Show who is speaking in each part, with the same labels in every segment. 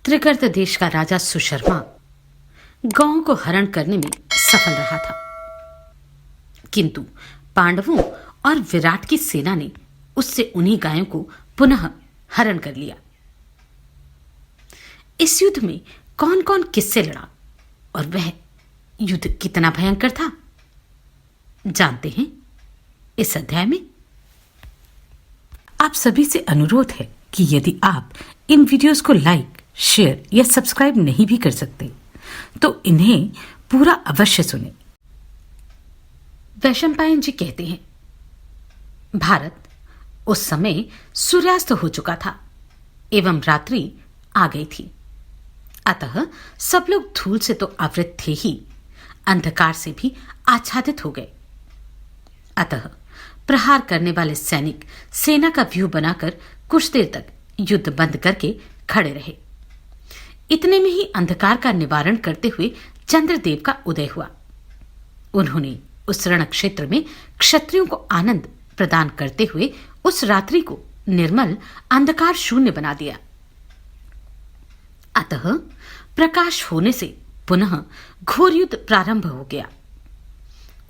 Speaker 1: त्रिगर्त देश का राजा सुशर्मा गौओं को हरण करने में सफल रहा था, किंतु पांडवों और विराट की सेना ने उससे उन्हीं गायों को पुनः हरण कर लिया। इस युद्ध में कौन कौन किससे लड़ा और वह युद्ध कितना भयंकर था, जानते हैं इस अध्याय में।
Speaker 2: आप सभी से अनुरोध है कि यदि आप इन वीडियोस को लाइक, शेयर या सब्सक्राइब नहीं भी कर सकते तो इन्हें पूरा अवश्य सुनें।
Speaker 1: वैशंपायन जी कहते हैं, भारत उस समय सूर्यास्त हो चुका था एवं रात्रि आ गई थी, अतः सब लोग धूल से तो आवृत थे ही, अंधकार से भी आच्छादित हो गए। अतः प्रहार करने वाले सैनिक सेना का व्यूह बनाकर कुछ देर तक युद्ध बंद करके खड़े रहे। इतने में ही अंधकार का निवारण करते हुए चंद्रदेव का उदय हुआ। उन्होंने उस रण क्षेत्र में क्षत्रियों को आनंद प्रदान करते हुए उस रात्रि को निर्मल अंधकार शून्य बना दिया। अतः प्रकाश होने से पुनः घोर युद्ध प्रारंभ हो गया।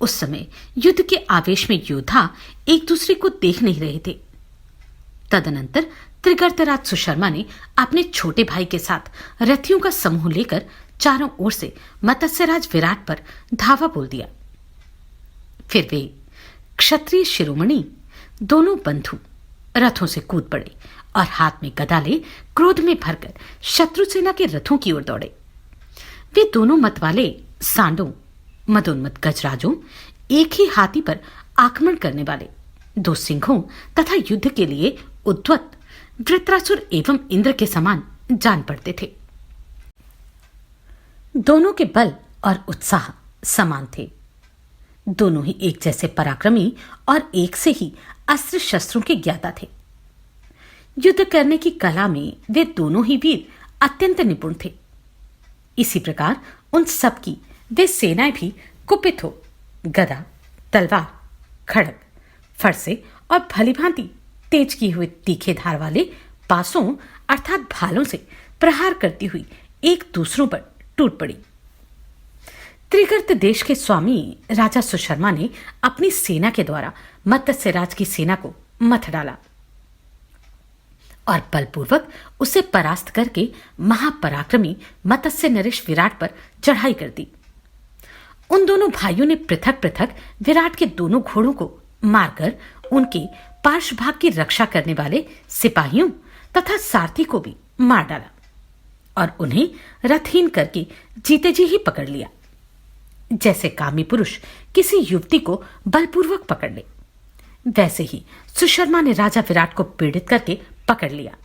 Speaker 1: उस समय युद्ध के आवेश में योद्धा एक दूसरे को देख नहीं रहे थे। तदनंतर त्रिगर्तराज सुशर्मा ने अपने छोटे भाई के साथ रथियों का समूह लेकर चारों ओर से मत्स्यराज विराट पर धावा बोल दिया। फिर वे क्षत्रिय शिरोमणि दोनों बंधु रथों से कूद पड़े और हाथ में गदा ले क्रोध में भरकर शत्रु सेना के रथों की ओर दौड़े। वे दोनों मतवाले सांडों, मदोन्मत्त गजराजों, एक ही हाथी पर आक्रमण करने वाले दो सिंहों तथा युद्ध के लिए उद्वत वृत्रासुर एवं इंद्र के समान जान पड़ते थे। दोनों के बल और उत्साह समान थे। दोनों ही एक जैसे पराक्रमी और एक से ही अस्त्र शस्त्रों के ज्ञाता थे। युद्ध करने की कला में वे दोनों ही वीर अत्यंत निपुण थे। इसी प्रकार उन सब की वे सेनाएं भी कुपित हो गदा, तलवार, खड़ग, फरसे और भलीभांति तेज किए हुए तीखे धार वाले पासों अर्थात भालों से प्रहार करती हुई एक दूसरों पर टूट पड़ी। त्रिगर्त देश के स्वामी राजा सुशर्मा ने अपनी सेना के द्वारा मत्स्यराज की सेना को मथ डाला और बलपूर्वक उसे परास्त करके महापराक्रमी मत्स्य नरेश विराट पर चढ़ाई कर दी। उन दोनों भाइयों ने पृथक पृथक विराट के दोनों घोड़ों को मारकर उनके पार्श्वभाग की रक्षा करने वाले सिपाहियों तथा सारथी को भी मार डाला और उन्हें रथहीन करके जीते जी ही पकड़ लिया, जैसे कामी पुरुष किसी युवती को बलपूर्वक पकड़ ले। वैसे ही सुशर्मा ने राजा विराट को पीड़ित करके पकड़ लिया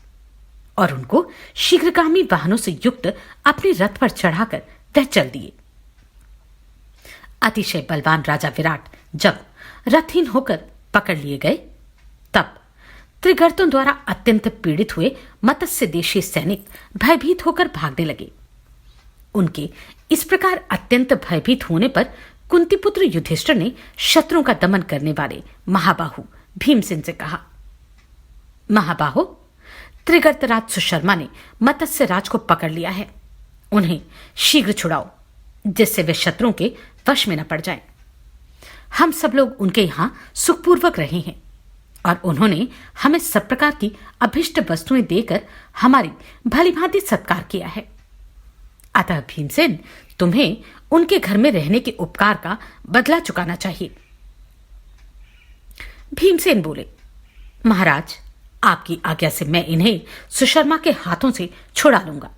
Speaker 1: और उनको शीघ्रगामी वाहनों से युक्त अपने रथ पर चढ़ाकर वह चल दिए। अतिशय बलवान राजा विराट जब रथहीन होकर पकड़ लिए गए, तब त्रिगर्तों द्वारा अत्यंत पीड़ित हुए मत्स्य देशीय सैनिक भयभीत होकर भागने लगे। उनके इस प्रकार अत्यंत भयभीत होने पर कुंतीपुत्र युधिष्ठिर ने शत्रुओं का दमन करने वाले महाबाहु भीमसेन से कहा, महाबाहो, त्रिगर्तराज सुशर्मा ने मत्स्यराज को पकड़ लिया है। उन्हें शीघ्र छुड़ाओ, जिससे वे शत्रुओं के वश में न पड़ जाएं। हम सब लोग उनके यहां सुखपूर्वक रहे हैं और उन्होंने हमें सब प्रकार की अभिष्ट वस्तुएं देकर हमारी भलीभांति सत्कार किया है। अतः भीमसेन, तुम्हें उनके घर में रहने के उपकार का बदला चुकाना चाहिए। भीमसेन बोले, महाराज, आपकी आज्ञा से मैं इन्हें सुशर्मा के हाथों से छुड़ा लूंगा।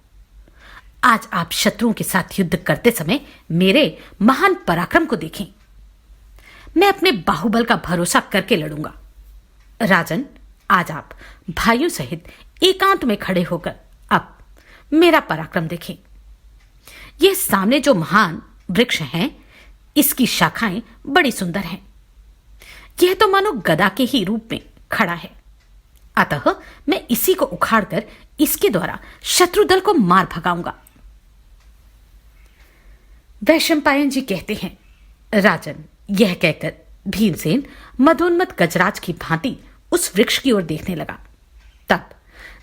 Speaker 1: आज आप शत्रुओं के साथ युद्ध करते समय मेरे महान पराक्रम को देखें। मैं अपने बाहुबल का भरोसा करके लड़ूंगा। राजन, आज आप भाइयों सहित एकांत में खड़े होकर अब मेरा पराक्रम देखें। यह सामने जो महान वृक्ष है, इसकी शाखाएं बड़ी सुंदर हैं। यह तो मानो गदा के ही रूप में खड़ा है। अतः मैं इसी को उखाड़कर इसके द्वारा शत्रु दल को मार भगाऊंगा। वैशंपायन जी कहते हैं, राजन, यह कहकर भीमसेन मदोन्मत्त गजराज की भांति उस वृक्ष की ओर देखने लगा। तब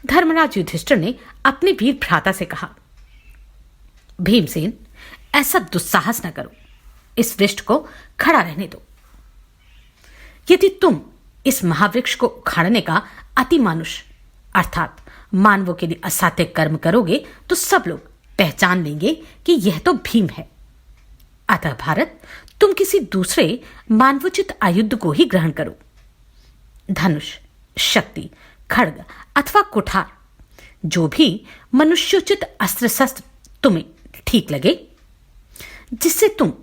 Speaker 1: धर्मराज युधिष्ठिर ने अपने वीर भ्राता से कहा, भीमसेन, ऐसा दुस्साहस न करो, इस वृक्ष को खड़ा रहने दो। यदि तुम इस महावृक्ष को उखाड़ने का अतिमानुष अर्थात मानवों के लिए असाध्य कर्म करोगे तो सब लोग पहचान लेंगे कि यह तो भीम है। अतः भारत, तुम किसी दूसरे मानवोचित आयुध को ही ग्रहण करो। धनुष, शक्ति, खड्ग अथवा कुठार, जो भी मनुष्योचित अस्त्र शस्त्र तुम्हें ठीक लगे, जिससे तुम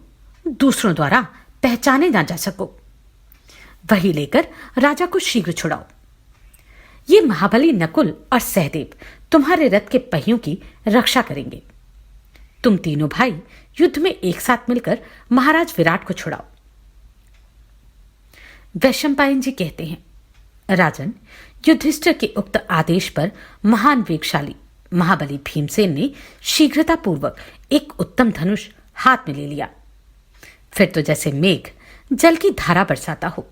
Speaker 1: दूसरों द्वारा पहचाने ना जा सको, वही लेकर राजा को शीघ्र छुड़ाओ। ये महाबली नकुल और सहदेव तुम्हारे रथ के पहियों की रक्षा करेंगे। तुम तीनों भाई युद्ध में एक साथ मिलकर महाराज विराट को छुड़ाओ। वैशंपायन जी कहते हैं, राजन, युधिष्ठिर के उक्त आदेश पर महान वेगशाली महाबली भीमसेन ने शीघ्रतापूर्वक एक उत्तम धनुष हाथ में ले लिया। फिर तो जैसे मेघ जल की धारा बरसाता हो,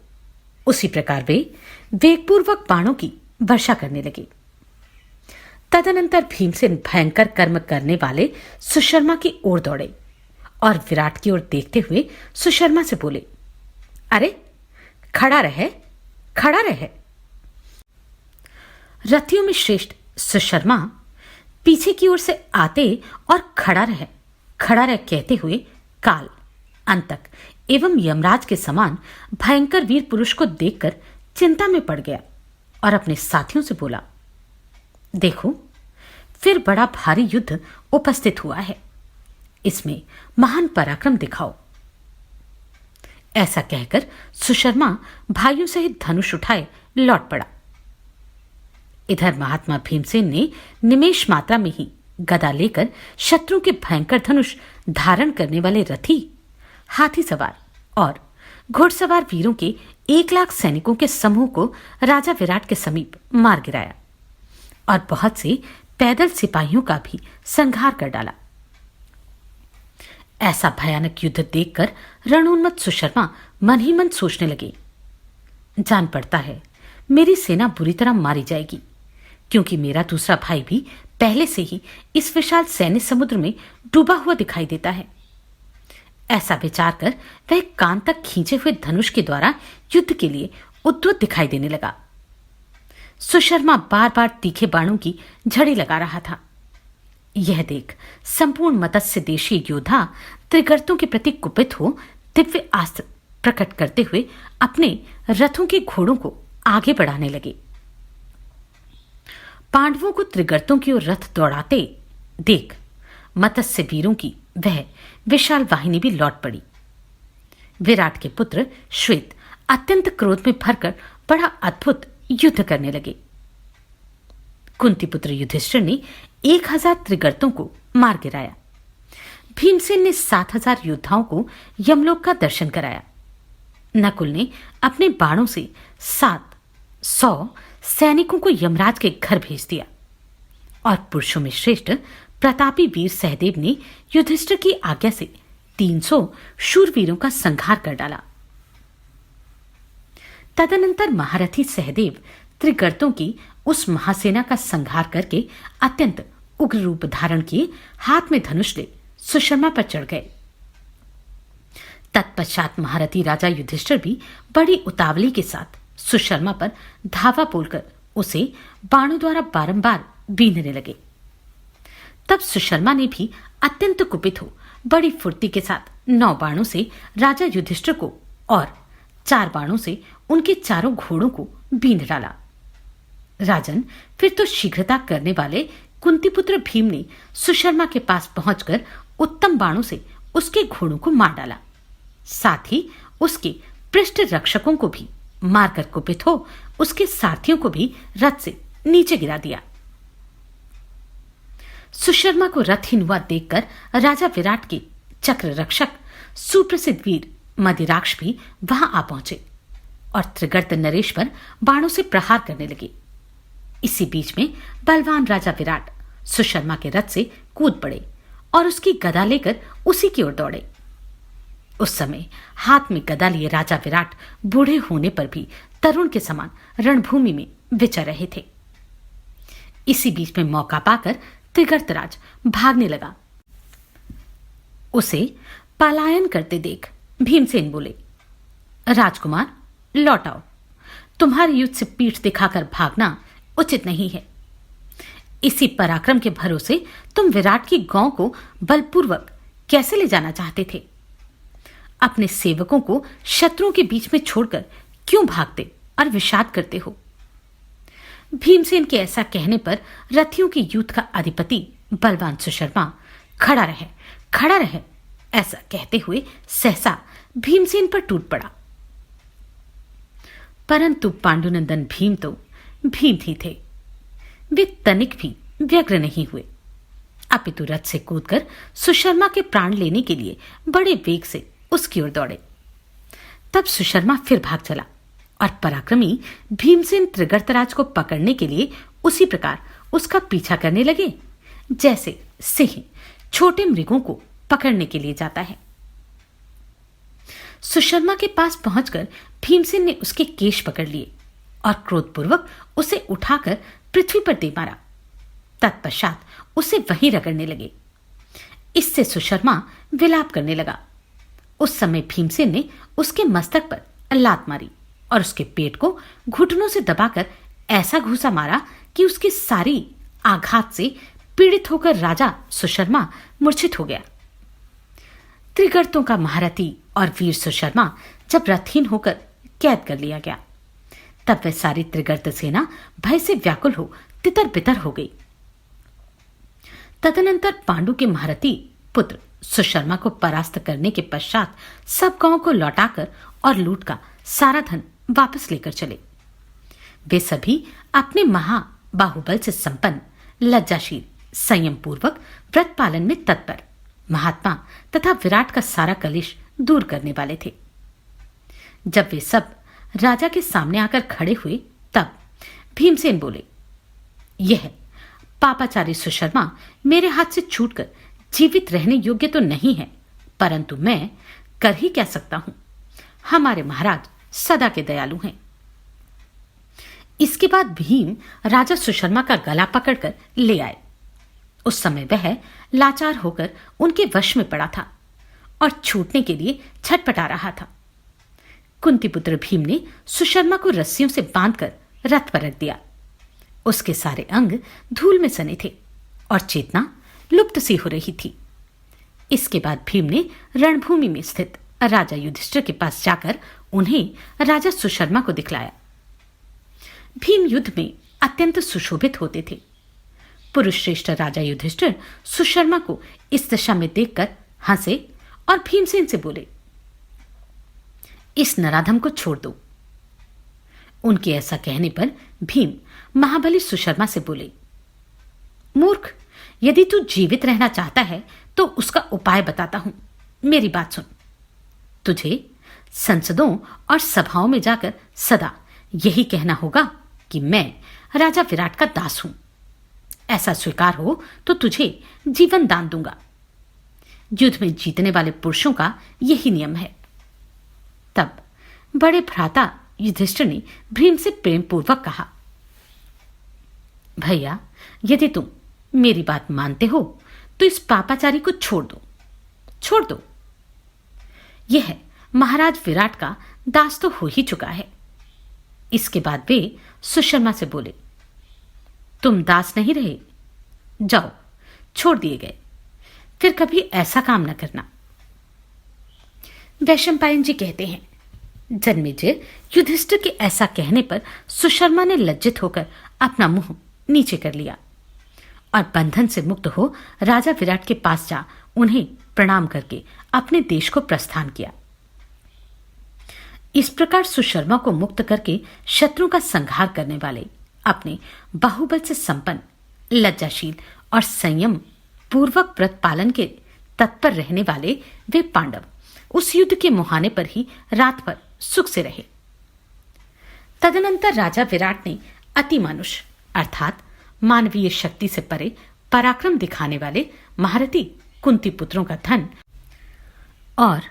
Speaker 1: उसी प्रकार वे वेगपूर्वक बाणों की वर्षा करने लगे। तदनंतर भीमसेन भयंकर कर्म करने वाले सुशर्मा की ओर दौड़े और विराट की ओर देखते हुए सुशर्मा से बोले, अरे खड़ा रहे, खड़ा रहे। रथियों में श्रेष्ठ सुशर्मा पीछे की ओर से आते और खड़ा रह कहते हुए काल, अंतक एवं यमराज के समान भयंकर वीर पुरुष को देखकर चिंता में पड़ गया और अपने साथियों से बोला, देखो, फिर बड़ा भारी युद्ध उपस्थित हुआ है, इसमें महान पराक्रम दिखाओ। ऐसा कहकर सुशर्मा भाइयों सहित धनुष उठाए लौट पड़ा। इधर महात्मा भीमसेन ने निमेष मात्रा में ही गदा लेकर शत्रु के भयंकर धनुष धारण करने वाले रथी, हाथी सवार और घुड़सवार वीरों के 1,00,000 सैनिकों के समूह को राजा विराट के समीप मार गिराया और बहुत से पैदल सिपाहियों का भी संहार कर डाला। ऐसा भयानक युद्ध देखकर रणोन्मत्त सुशर्मा मन ही मन सोचने लगे, जान पड़ता है मेरी सेना बुरी तरह मारी जाएगी, क्योंकि मेरा दूसरा भाई भी पहले से ही इस विशाल सैन्य समुद्र में डूबा हुआ दिखाई देता है। ऐसा विचार कर वह कान तक खींचे हुए धनुष के द्वारा युद्ध के लिए उद्युत दिखाई देने लगा। सुशर्मा बार बार तीखे बाणों की झड़ी लगा रहा था। यह देख संपूर्ण मत्स्य देशीय योद्धा त्रिगर्तों के प्रति कुपित हो दिव्य अस्त्र प्रकट करते हुए अपने रथों के घोड़ों को आगे बढ़ाने लगे। पांडवों को त्रिगर्तों की ओर रथ दौड़ाते देख मत्स्य वीरों की वह विशाल वाहिनी भी लौट पड़ी। विराट के पुत्र श्वेत अत्यंत क्रोध में भरकर बड़ा अद्भुत युद्ध करने लगे। कुंती पुत्र युधिष्ठिर ने 1,000 त्रिगर्तों को मार गिराया। भीमसेन ने 7,000 योद्धाओं को यमलोक का दर्शन कराया। नकुल ने अपने बाणों से 700 सैनिकों को यमराज के घर भेज दिया और पुरुषों में श्रेष्ठ प्रतापी वीर सहदेव ने युधिष्ठिर की आज्ञा से 300 शूरवीरों का संहार कर डाला। तदनंतर महारथी सहदेव त्रिगर्तों की उस महासेना का संहार करके अत्यंत उग्र रूप धारण किए हाथ में धनुष ले सुशर्मा पर चढ़ गए। तत्पश्चात महारथी राजा युधिष्ठिर भी बड़ी उतावली के साथ सुशर्मा पर धावा बोलकर उसे बाणों द्वारा बारंबार बीनने लगे। तब सुशर्मा ने भी अत्यंत कुपित हो बड़ी फुर्ती के साथ 9 बाणों से राजा युधिष्ठिर को और 4 बाणों से उनके चारों घोड़ों को बीन डाला। राजन, फिर तो शीघ्रता करने वाले कुंतीपुत्र भीम ने सुशर्मा के पास पहुंचकर उत्तम बाणों से उसके घोड़ों को मार डाला। साथ ही उसके पृष्ठ रक्षकों को भी मारकर कुपित हो उसके सारथियों को भी रथ से नीचे गिरा दिया। सुशर्मा को रथहीन हुआ देखकर राजा विराट के चक्र रक्षक सुप्रसिद्ध वीर मदिराक्ष भी वहां आ पहुंचे और त्रिगर्त नरेश पर बाणों से प्रहार करने लगे। इसी बीच में बलवान राजा विराट सुशर्मा के रथ से कूद पड़े और उसकी गदा लेकर उसी की ओर दौड़े। उस समय हाथ में गदा लिए राजा विराट बूढ़े होने पर भी तरुण के समान रणभूमि में विचर रहे थे। इसी बीच में मौका पाकर त्रिगर्तराज भागने लगा। उसे पलायन करते देख भीमसेन बोले, राजकुमार लौट आओ, तुम्हारे युद्ध से पीठ दिखाकर भागना उचित नहीं है। इसी पराक्रम के भरोसे तुम विराट की गौ को बलपूर्वक कैसे ले जाना चाहते थे? अपने सेवकों को शत्रुओं के बीच में छोड़कर क्यों भागते और विषाद करते हो? भीमसेन के ऐसा कहने पर रथियों के युद्ध का अधिपति बलवान सुशर्मा खड़ा रहे ऐसा कहते हुए सहसा भीमसेन पर टूट पड़ा। परंतु पांडुनंदन भीम तो भीम ही थे। वे तनिक भी व्यग्र नहीं हुए, अपितु रथ से कूदकर सुशर्मा के प्राण लेने के लिए बड़े वेग से उसकी ओर दौड़े। तब सुशर्मा फिर भाग चला और पराक्रमी भीमसेन त्रिगर्तराज को पकड़ने के लिए उसी प्रकार उसका पीछा करने लगे जैसे सिंह छोटे मृगों को पकड़ने के लिए जाता है। सुशर्मा के पास पहुंचकर भीमसेन ने उसके केश पकड़ लिए और क्रोधपूर्वक उसे उठाकर पृथ्वी पर दे मारा। तत्पश्चात उसे वहीं रगड़ने लगे। इससे सुशर्मा विलाप करने लगा। उस समय भीमसेन ने उसके मस्तक पर लात मारी और उसके पेट को घुटनों से दबाकर ऐसा घूसा मारा कि उसकी सारी आघात से पीड़ित होकर राजा सुशर्मा मूर्छित हो गया। त्रिगर्तों का महारथी और वीर सुशर्मा जब रथहीन होकर कैद कर लिया गया, तब वह सारी त्रिगर्त सेना भय से व्याकुल हो तितर बितर हो गई। तदनंतर पांडु के महारथी पुत्र सुशर्मा को परास्त करने के पश्चात सब गांव को लौटाकर और लूट का सारा धन वापस लेकर चले। वे सभी अपने महाबाहुबल से संपन्न, लज्जाशील, संयम पूर्वक व्रत पालन में तत्पर महात्मा तथा विराट का सारा कलेश दूर करने वाले थे। जब वे सब राजा के सामने आकर खड़े हुए तब भीमसेन बोले, यह पापाचारी सुशर्मा मेरे हाथ से छूटकर जीवित रहने योग्य तो नहीं है, परंतु मैं कर ही क्या सकता हूं। हमारे महाराज सदा के दयालु हैं। इसके बाद भीम राजा सुशर्मा का गला पकड़कर ले आए। उस समय वह लाचार होकर उनके वश में पड़ा था और छूटने के लिए छटपटा रहा था। कुंती पुत्र भीम ने सुशर्मा को रस्सियों से बांधकर रथ पर रख दिया। उसके सारे अंग धूल में सने थे और चेतना लुप्त सी हो रही थी। इसके बाद भीम ने रणभूमि में स्थित राजा युधिष्ठिर के पास जाकर उन्हें राजा सुशर्मा को दिखलाया। भीम युद्ध में अत्यंत सुशोभित होते थे। पुरुष श्रेष्ठ राजा युधिष्ठिर सुशर्मा को इस दशा में देखकर हंसे और भीमसेन से बोले, इस नराधम को छोड़ दो। उनके ऐसा कहने पर भीम महाबली सुशर्मा से बोले, मूर्ख, यदि तू जीवित रहना चाहता है तो उसका उपाय बताता हूं। मेरी बात सुन। तुझे संसदों और सभाओं में जाकर सदा यही कहना होगा कि मैं राजा विराट का दास हूं। ऐसा स्वीकार हो तो तुझे जीवन दान दूंगा। युद्ध में जीतने वाले पुरुषों का यही नियम है। तब बड़े भ्राता युधिष्ठिर ने भीम से प्रेम पूर्वक कहा, भैया, यदि तुम मेरी बात मानते हो तो इस पापाचारी को छोड़ दो। यह महाराज विराट का दास तो हो ही चुका है। इसके बाद वे सुशर्मा से बोले, तुम दास नहीं रहे, जाओ, छोड़ दिए गए, फिर कभी ऐसा काम न करना। वैशंपायन जी कहते हैं, जन्मेजय युधिष्ठिर के ऐसा कहने पर सुशर्मा ने लज्जित होकर अपना मुंह नीचे कर लिया और बंधन से मुक्त हो राजा विराट के पास जा उन्हें प्रणाम करके अपने देश को प्रस्थान किया। इस प्रकार सुशर्मा को मुक्त करके शत्रु का संहार करने वाले, अपने बाहुबल से संपन्न, लज्जाशील और संयम पूर्वक व्रत पालन के तत्पर रहने वाले वे पांडव उस युद्ध के मुहाने पर ही रात भर सुख से रहे। तदनंतर राजा विराट ने अतिमानुष अर्थात मानवीय शक्ति से परे पराक्रम दिखाने वाले महारथी कुंती पुत्रों का धन और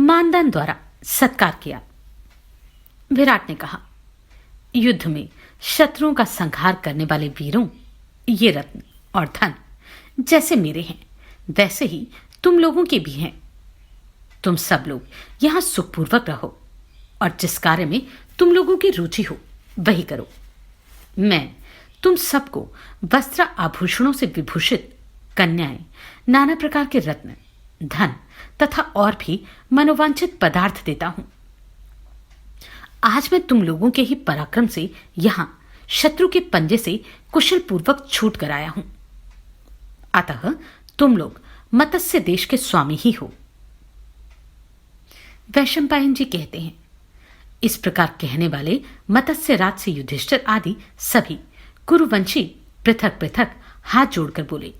Speaker 1: मानदान द्वारा सत्कार किया। विराट ने कहा, युद्ध में शत्रुओं का संहार करने वाले वीरों, ये रत्न और धन जैसे मेरे हैं वैसे ही तुम लोगों के भी हैं। तुम सब लोग यहां सुखपूर्वक रहो और जिस कार्य में तुम लोगों की रुचि हो वही करो। मैं तुम सबको वस्त्र आभूषणों से विभूषित कन्याएं, नाना प्रकार के रत्न, धन तथा और भी मनोवांछित पदार्थ देता हूं। आज मैं तुम लोगों के ही पराक्रम से यहां शत्रु के पंजे से कुशल पूर्वक छूट कर आया हूं। अतः तुम लोग मत्स्य देश के स्वामी ही हो। वैशंपायन जी कहते हैं, इस प्रकार कहने वाले मत्स्य राज से युधिष्ठिर आदि सभी कुरुवंशी पृथक पृथक हाथ जोड़कर बोले,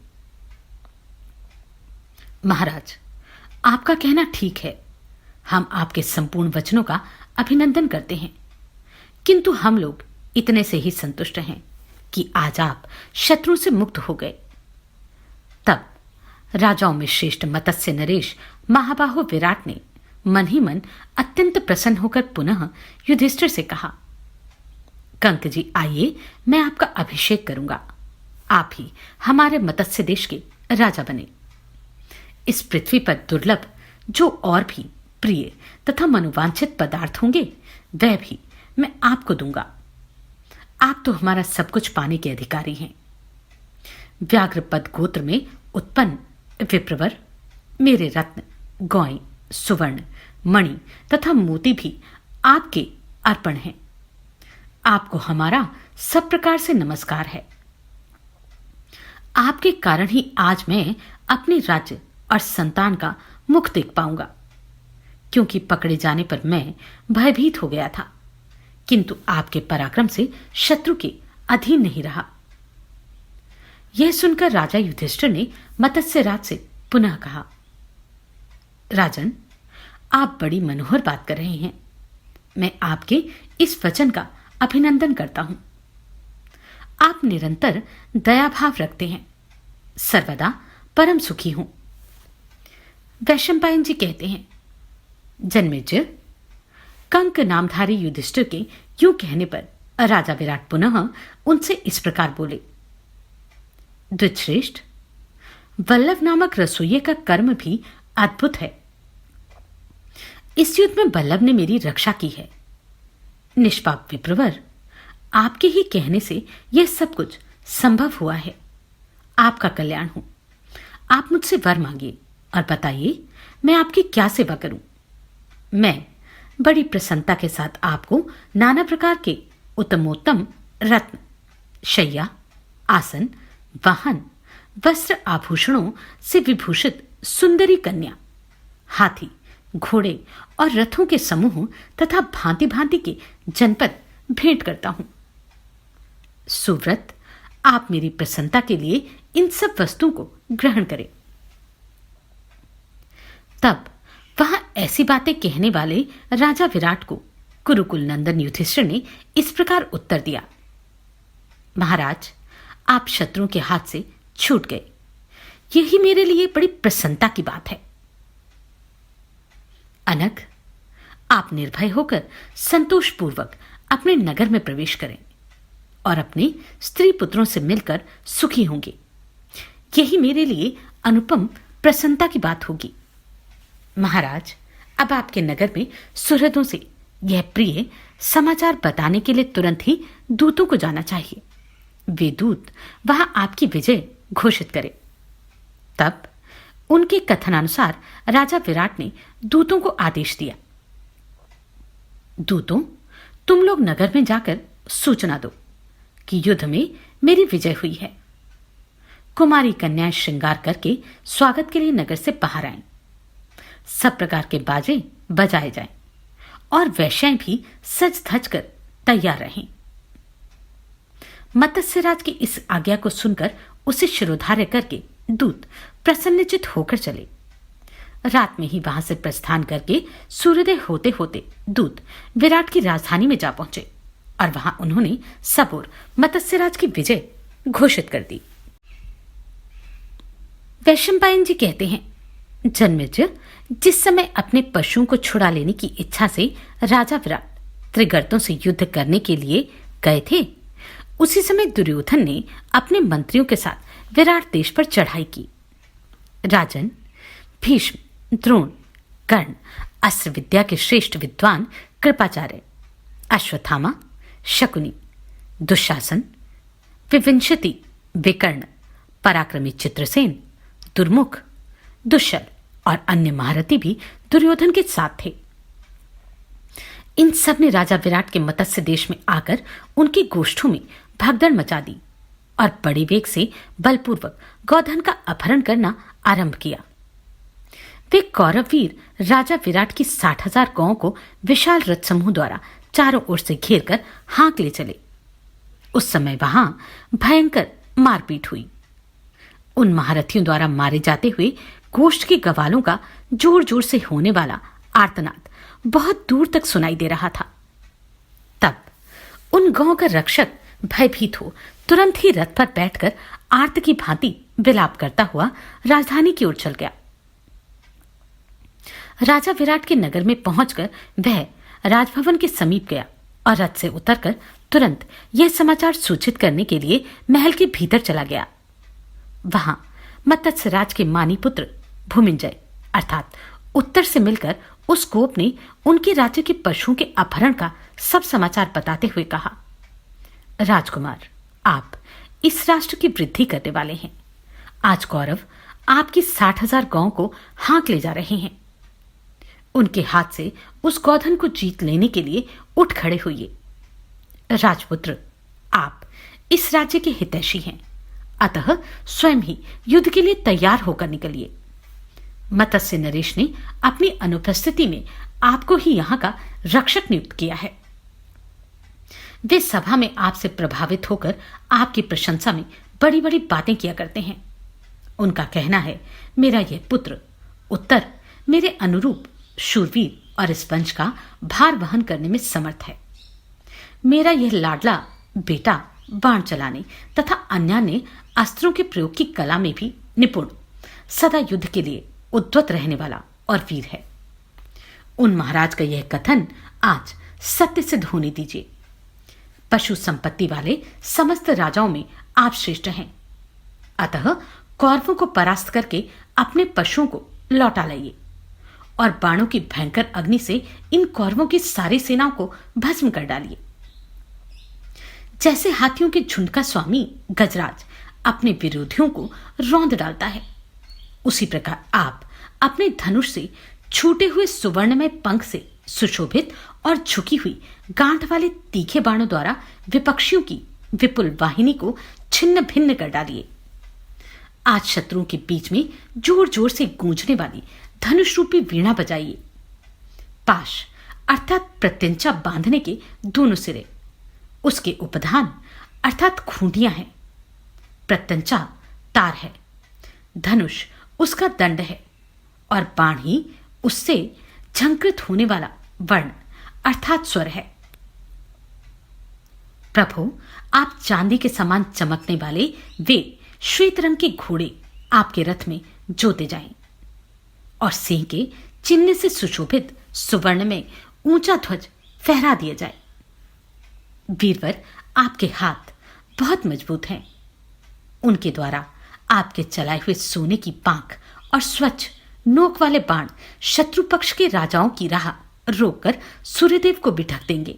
Speaker 1: महाराज, आपका कहना ठीक है। हम आपके संपूर्ण वचनों का अभिनंदन करते हैं, किंतु हम लोग इतने से ही संतुष्ट हैं कि आज आप शत्रु से मुक्त हो गए। तब राजाओं में श्रेष्ठ मत्स्य नरेश महाबाहो विराट ने मन ही मन अत्यंत प्रसन्न होकर पुनः युधिष्ठिर से कहा, कंक जी आइए, मैं आपका अभिषेक करूंगा। आप ही हमारे मत्स्य देश के राजा बने। इस पृथ्वी पर दुर्लभ जो और भी प्रिय तथा मनोवांछित पदार्थ होंगे वह भी मैं आपको दूंगा। आप तो हमारा सब कुछ पाने के अधिकारी हैं। व्याघ्रपद गोत्र में उत्पन्न विप्रवर मेरे रत्न, गौएं, सुवर्ण, मणि तथा मोती भी आपके अर्पण हैं। आपको हमारा सब प्रकार से नमस्कार है। आपके कारण ही आज मैं अपने राज्य और संतान का मुख देख पाऊंगा, क्योंकि पकड़े जाने पर मैं भयभीत हो गया था, किंतु आपके पराक्रम से शत्रु के अधीन नहीं रहा। यह सुनकर राजा युधिष्ठिर ने मत्स्यराज से पुनः कहा, राजन, आप बड़ी मनोहर बात कर रहे हैं। मैं आपके इस वचन का अभिनंदन करता हूं। आप निरंतर दयाभाव रखते हैं, सर्वदा परम सुखी हूं। वैशंपायन जी कहते हैं, जन्मेजय, कंक नामधारी युधिष्ठिर के यूं कहने पर राजा विराट पुनः उनसे इस प्रकार बोले, द्विजश्रेष्ठ, वल्लभ नामक रसोइये का कर्म भी अद्भुत है। इस युद्ध में वल्लभ ने मेरी रक्षा की है। निष्पाप विप्रवर, आपके ही कहने से यह सब कुछ संभव हुआ है। आपका कल्याण हो। आप मुझसे वर मांगिए और बताइए मैं आपकी क्या सेवा करूं। मैं बड़ी प्रसन्नता के साथ आपको नाना प्रकार के उत्तमोत्तम रत्न, शैया, आसन, वाहन, वस्त्र आभूषणों से विभूषित सुंदरी कन्या, हाथी, घोड़े और रथों के समूह तथा भांति भांति के जनपद भेंट करता हूं। सुव्रत, आप मेरी प्रसन्नता के लिए इन सब वस्तुओं को ग्रहण करें। तब वहां ऐसी बातें कहने वाले राजा विराट को कुरुकुल नंदन युधिष्ठिर ने इस प्रकार उत्तर दिया, महाराज, आप शत्रुओं के हाथ से छूट गए। यही मेरे लिए बड़ी प्रसन्नता की बात है। अनग, आप निर्भय होकर संतोषपूर्वक अपने नगर में प्रवेश करें और अपने स्त्री पुत्रों से मिलकर सुखी होंगे। यही मेरे लिए अनुपम प्रसन्नता की बात होगी। महाराज, अब आपके नगर में सुहृदों से यह प्रिय समाचार बताने के लिए तुरंत ही दूतों को जाना चाहिए। वे दूत वहां आपकी विजय घोषित करें। तब उनके कथनानुसार राजा विराट ने दूतों को आदेश दिया, दूतों, तुम लोग नगर में जाकर सूचना दो कि युद्ध में मेरी विजय हुई है। कुमारी कन्याएं श्रृंगार करके स्वागत के लिए नगर से बाहर आएं। सब प्रकार के बाजे बजाए जाएं और वैश्याएं भी सज धज कर तैयार रहें। मत्स्यराज की इस आज्ञा को सुनकर उसे शिरोधार्य करके दूत प्रसन्नचित होकर चले। रात में ही वहां से प्रस्थान करके सूर्योदय होते होते दूत विराट की राजधानी में जा पहुंचे और वहां उन्होंने सब ओर मत्स्यराज की विजय घोषित कर दी। वैशंपायन जी कहते हैं, जन्मेजय, जिस समय अपने पशुओं को छुड़ा लेने की इच्छा से राजा विराट त्रिगर्तों से युद्ध करने के लिए गए थे, उसी समय दुर्योधन ने अपने मंत्रियों के साथ विराट देश पर चढ़ाई की। राजन, भीष्म, द्रोण, कर्ण, अस्त्र विद्या के श्रेष्ठ विद्वान कृपाचार्य, अश्वत्थामा, शकुनी, दुशासन, विविंशति, विकर्ण, पराक्रमी चित्रसेन, दुर्मुख, दुश्शल और अन्य महारथी भी दुर्योधन के साथ थे। इन सब ने राजा विराट के मत्स्य देश में आकर उनकी गोष्ठों में भगदड़ मचा दी और बड़े वेग से बलपूर्वक गौधन का अपहरण करना आरंभ किया। वे कौरव वीर राजा विराट की 60,000 गांवों को विशाल रथ समूह द्वारा चारों ओर से घेर कर हाँक ले चले। उस समय वहां भयंकर मारपीट हुई। उन महारथियों द्वारा मारे जाते हुए गोष्ठ के गवालों का जोर जोर से होने वाला आर्तनाद बहुत दूर तक सुनाई दे रहा था। तब उन गांव का रक्षक भयभीत हो तुरंत ही रथ पर बैठकर आर्त की भांति विलाप करता हुआ राजधानी की ओर चल गया। राजा विराट के नगर में पहुंचकर वह राजभवन के समीप गया और रथ से उतरकर तुरंत यह समाचार सूचित करने के लिए महल के भीतर चला गया। वहां मत्स्य राज के मानी पुत्र भूमिंजय अर्थात उत्तर से मिलकर उस गोप ने उनके राज्य के पशुओं के अपहरण का सब समाचार बताते हुए कहा, राजकुमार, आप इस राष्ट्र की वृद्धि करने वाले हैं। आज कौरव आपकी 60,000 गांवों को हाँक ले जा रहे हैं। उनके हाथ से उस गौधन को जीत लेने के लिए उठ खड़े हुए। राजपुत्र, आप इस राज्य के हितैषी हैं, अतः स्वयं ही युद्ध के लिए तैयार होकर निकलिए। मत्स्य नरेश ने अपनी अनुपस्थिति में आपको ही यहां का रक्षक नियुक्त किया है। वे सभा में आपसे प्रभावित होकर आपकी प्रशंसा में बड़ी बड़ी बातें किया करते हैं। उनका कहना है, मेरा यह पुत्र उत्तर मेरे अनुरूप शूरवीर और इस वंश का भार वहन करने में समर्थ है। मेरा यह लाडला बेटा बाण चलाने तथा अन्य अस्त्रों के प्रयोग की कला में भी निपुण, सदा युद्ध के लिए उद्यत रहने वाला और वीर है। उन महाराज का यह कथन आज सत्य सिद्ध होने दीजिए। पशु संपत्ति वाले समस्त राजाओं में आप श्रेष्ठ हैं, अतः कौरवों को परास्त करके अपने पशुओं को लौटा लाइए और बाणों की भयंकर अग्नि से इन कौरवों की सारी सेनाओं को भस्म कर डालिए। जैसे हाथियों के झुंड का स्वामी गजराज अपने विरोधियों को रौंद डालता है, उसी प्रकार आप अपने धनुष से छूटे हुए सुवर्णमय पंख से सुशोभित और झुकी हुई गांठ वाले तीखे बाणों द्वारा विपक्षियों की विपुल वाहिनी को छिन्न भिन्न कर डालिए। आज शत्रुओं के बीच में जोर जोर से गूंजने वाली धनुष रूपी वीणा बजाइए। पाश अर्थात प्रत्यंचा बांधने के दोनों सिरे, उसके उपधान अर्थात खूंटियां हैं। प्रत्यंचा तार है, धनुष उसका दंड है और बाण ही उससे झंकृत होने वाला वर्ण अर्थात स्वर है। प्रभु, आप चांदी के समान चमकने वाले वे श्वेत रंग के घोड़े आपके रथ में जोते जाएं और सिंह के चिन्ह से सुशोभित सुवर्ण में ऊंचा ध्वज फहरा दिया जाए। वीरवर, आपके हाथ बहुत मजबूत हैं। उनके द्वारा आपके चलाए हुए सोने की पांख और स्वच्छ नोक वाले बाण शत्रु पक्ष के राजाओं की राह रोककर सूर्यदेव को भी ढक देंगे।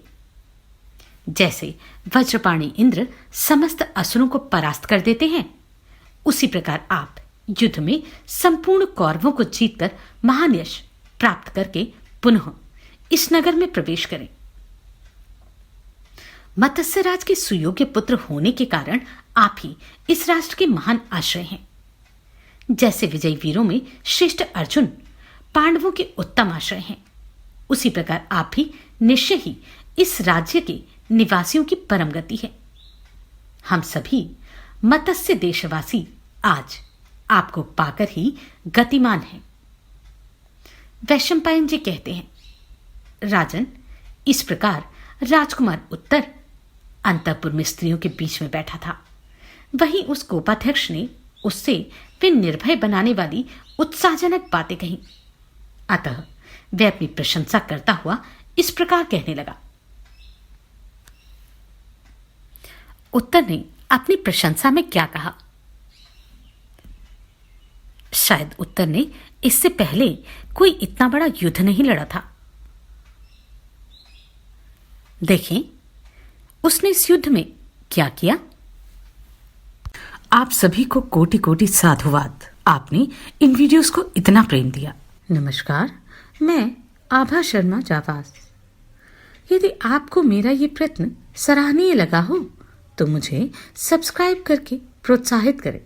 Speaker 1: जैसे वज्रपाणी इंद्र समस्त असुरों को परास्त कर देते हैं, उसी प्रकार आप युद्ध में संपूर्ण कौरवों को जीतकर महान यश प्राप्त करके पुनः इस नगर में प्रवेश करें। मत्स्य राज के सुयोग्य पुत्र होने के कारण आप ही इस राष्ट्र के महान आश्रय हैं। जैसे विजयी वीरों में श्रेष्ठ अर्जुन पांडवों के उत्तम आश्रय हैं, उसी प्रकार आप भी निश्चय ही इस राज्य के निवासियों की परम गति है। हम सभी मत्स्य देशवासी आज आपको पाकर ही गतिमान हैं। वैशंपायन जी कहते हैं, राजन, इस प्रकार राजकुमार उत्तर अंतःपुर में स्त्रियों के बीच में बैठा था। वहीं उस गोपाध्यक्ष ने उससे वे निर्भय बनाने वाली उत्साहजनक बातें कहीं। अतः वह अपनी प्रशंसा करता हुआ इस प्रकार कहने लगा, उत्तर ने अपनी प्रशंसा में क्या कहा? शायद उत्तर ने इससे पहले कोई इतना बड़ा युद्ध नहीं लड़ा था। देखें उसने इस युद्ध में क्या किया।
Speaker 2: आप सभी को कोटि कोटि साधुवाद। आपने इन वीडियोस को इतना प्रेम दिया।
Speaker 1: नमस्कार, मैं आभा शर्मा जावास। यदि आपको मेरा ये प्रयत्न सराहनीय लगा हो तो मुझे सब्सक्राइब करके प्रोत्साहित करें।